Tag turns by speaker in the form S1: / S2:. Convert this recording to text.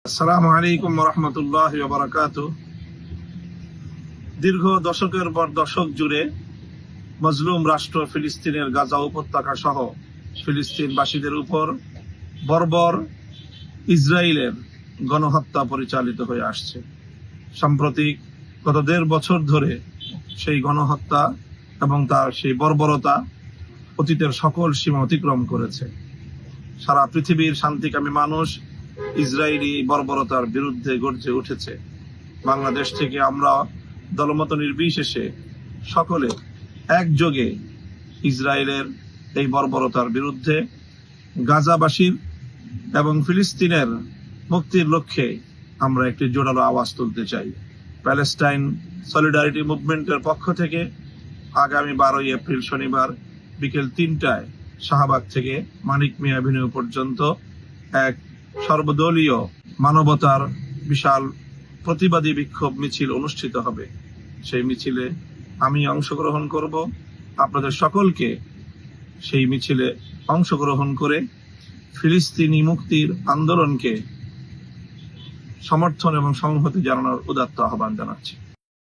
S1: আসসালামু আলাইকুম ওয়া রাহমাতুল্লাহি ওয়া বারাকাতুহু। দীর্ঘ দশকের পর দশক জুড়ে মজলুম রাষ্ট্র ফিলিস্তিনের গাজা উপত্যকা সহ ফিলিস্তিনবাসীদের উপর বর্বর ইসরায়েলের গণহত্যা পরিচালিত হয়ে আসছে। সাম্প্রতিক গত ১.৫ বছর ধরে সেই গণহত্যা এবং তার সেই বর্বরতা অতীতের সকল সীমা অতিক্রম করেছে। সারা পৃথিবীর শান্তিকামী মানুষ ইসরায়েলি বর্বরতার বিরুদ্ধে গর্জে উঠেছে। বাংলাদেশ থেকে আমরা দলমত নির্বিশেষে সকলে একযোগে ইসরায়েলের এই বর্বরতার বিরুদ্ধে গাজাবাসীর এবং ফিলিস্তিনের মুক্তির লক্ষ্যে আমরা একটি জোরালো আওয়াজ তুলতে চাই। প্যালেস্টাইন সলিডারিটি মুভমেন্টের পক্ষ থেকে আগামী 12 এপ্রিল শনিবার বিকেল ৩টায় শাহবাগ থেকে মানিক মিয়া এভিনিউ পর্যন্ত এক সর্বদলীয় মানবতার বিশাল প্রতিবাদী বিক্ষোভ মিছিল অনুষ্ঠিত হবে। সেই মিছিলে আমি অংশগ্রহণ করব। আপনাদের সকলকে সেই মিছিলে অংশগ্রহণ করে ফিলিস্তিনি মুক্তির আন্দোলনকে সমর্থন এবং সংহতি জানানোর উদাত্ত আহ্বান জানাচ্ছি।